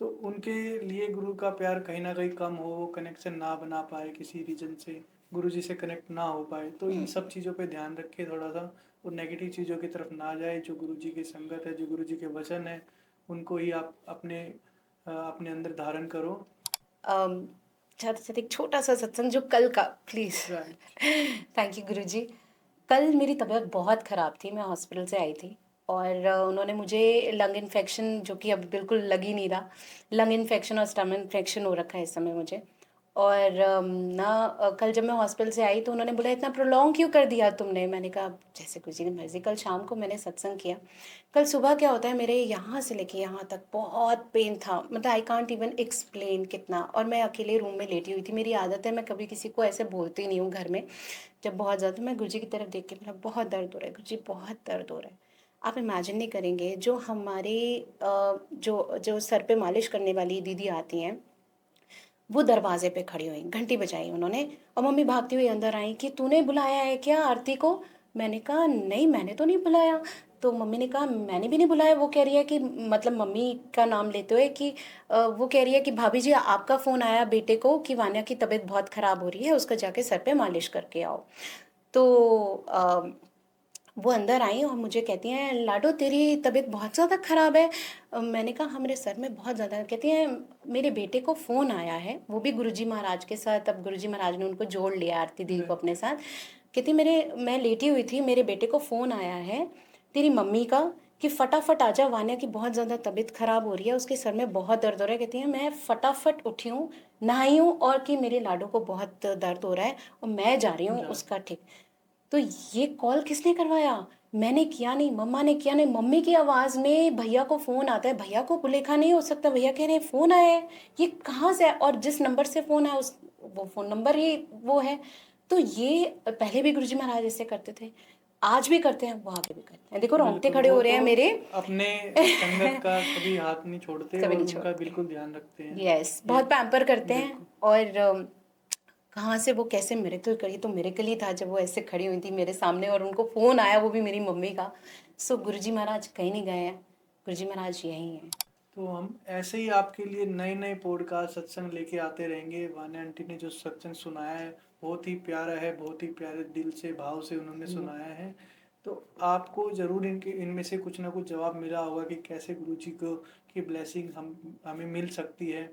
Speaker 2: तो उनके लिए गुरु का प्यार कहीं ना कहीं कम हो, वो कनेक्शन ना बना पाए किसी रीजन से, गुरु जी से कनेक्ट ना हो पाए। तो इन सब चीज़ों पे ध्यान रखें थोड़ा सा, वो नेगेटिव चीज़ों की तरफ ना जाए। जो गुरु जी की संगत है, जो गुरु जी के वचन है, उनको ही आप अपने अंदर धारण करो।
Speaker 1: ज़्यादा से ज़्यादा एक छोटा सा सत्संग जो कल का, प्लीज़।
Speaker 2: राइट।
Speaker 1: थैंक यू गुरुजी। कल मेरी तबीयत बहुत ख़राब थी, मैं हॉस्पिटल से आई थी और उन्होंने मुझे लंग इन्फेक्शन, जो कि अब बिल्कुल लग ही नहीं रहा, लंग इन्फेक्शन और स्टमक इन्फेक्शन हो रखा है इस समय मुझे। और कल जब मैं हॉस्पिटल से आई तो उन्होंने बोला इतना प्रोलॉन्ग क्यों कर दिया तुमने। मैंने कहा जैसे गुरुजी ने मर्जी। कल शाम को मैंने सत्संग किया। कल सुबह क्या होता है, मेरे यहाँ से लेके यहाँ तक बहुत पेन था, मतलब आई कांट इवन एक्सप्लेन कितना। और मैं अकेले रूम में लेटी हुई थी। मेरी आदत है, मैं कभी किसी को ऐसे बोलती नहीं हूँ घर में। जब बहुत ज़्यादा, मैं गुरुजी की तरफ देख के, मेरा बहुत दर्द हो रहा है गुरुजी, बहुत दर्द हो रहा है। आप इमेजिन नहीं करेंगे, जो हमारे जो जो सर पे मालिश करने वाली दीदी आती हैं, वो दरवाजे पे खड़ी हुई, घंटी बजाई उन्होंने, और मम्मी भागती हुई अंदर आई कि तूने बुलाया है क्या आरती को। मैंने कहा नहीं, मैंने तो नहीं बुलाया। तो मम्मी ने कहा मैंने भी नहीं बुलाया। वो कह रही है कि, मतलब मम्मी का नाम लेते हुए कि वो कह रही है कि भाभी जी आपका फ़ोन आया बेटे को कि वान्या की तबीयत बहुत ख़राब हो रही है, उसका जाके सर पे मालिश करके आओ। तो वो अंदर आई और मुझे कहती हैं लाडो तेरी तबीयत बहुत ज़्यादा ख़राब है। मैंने कहा हाँ मेरे सर में बहुत ज़्यादा। कहती हैं मेरे बेटे को फ़ोन आया है, वो भी गुरुजी महाराज के साथ, अब गुरुजी महाराज ने उनको जोड़ लिया आरती दी को अपने साथ। कहती मैं लेटी हुई थी, मेरे बेटे को फ़ोन आया है तेरी मम्मी का कि फटाफट आ जा, वान्या की बहुत ज़्यादा तबीयत ख़राब हो रही है, उसके सर में बहुत दर्द हो रहा है। कहती हैं मैं फटाफट उठी हूँ, नहाई हूँ, और कि मेरे लाडो को बहुत दर्द हो रहा है और मैं जा रही हूँ उसका ठीक। तो ये कॉल किसने करवाया? मैंने किया नहीं, मम्मा ने किया नहीं। मम्मी की आवाज़ में भैया को फ़ोन आता है, भैया को कुलेखा नहीं हो सकता, भैया कह रहे हैं फ़ोन आया है, ये कहाँ से है? और जिस नंबर से फ़ोन आया उस वो फ़ोन नंबर ही वो है। तो ये पहले भी गुरुजी महाराज ऐसे करते थे, आज भी करते हैं, वो आगे भी करते हैं। देखो रोंगटे
Speaker 2: बिल्कुल,
Speaker 1: खड़े
Speaker 2: वो
Speaker 1: हो रहे
Speaker 2: तो
Speaker 1: हैं मेरे।
Speaker 2: अपने संगत का कभी हाथ नहीं छोड़ते
Speaker 1: कभी
Speaker 2: और
Speaker 1: नहीं
Speaker 2: उनका
Speaker 1: छोड़ते।
Speaker 2: बिल्कुल ध्यान रखते हैं।
Speaker 1: यस,
Speaker 2: ये
Speaker 1: बहुत पैम्पर करते हैं।
Speaker 2: बिल्कुल।
Speaker 1: और कहाँ से वो कैसे मिरेकल करी, तो मिरेकल ही था जब वो ऐसे खड़ी हुई थी मेरे सामने और उनको फ़ोन आया, वो भी मेरी मम्मी का। सो गुरुजी महाराज कहीं नहीं गए हैं, गुरुजी महाराज यहीं हैं।
Speaker 2: तो हम ऐसे ही आपके लिए नए नए पॉडकास्ट सत्संग लेके आते रहेंगे। वान्या आंटी ने जो सत्संग सुनाया है बहुत ही प्यारा है, बहुत ही प्यारे दिल से भाव से उन्होंने सुनाया है। तो आपको ज़रूर इनमें से कुछ ना कुछ जवाब मिला होगा कि कैसे गुरुजी को की ब्लेसिंग हमें मिल सकती है।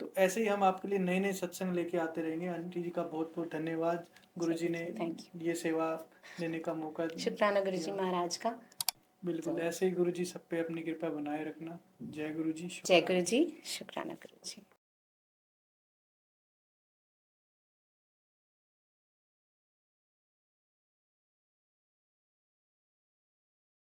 Speaker 2: तो ऐसे ही हम आपके लिए नए नए सत्संग लेके आते रहेंगे। आंटी जी का बहुत बहुत धन्यवाद, गुरुजी ने
Speaker 1: थैंक यू।
Speaker 2: ये सेवा देने का मौका
Speaker 1: शुक्राना गुरुजी
Speaker 2: दिया।
Speaker 1: महाराज का।
Speaker 2: बिल्कुल, ऐसे ही गुरुजी सब पे अपनी कृपा बनाए रखना। जय गुरुजी,
Speaker 1: जय
Speaker 2: शुक्राना।
Speaker 1: गुरुजी, शुक्राना गुरुजी।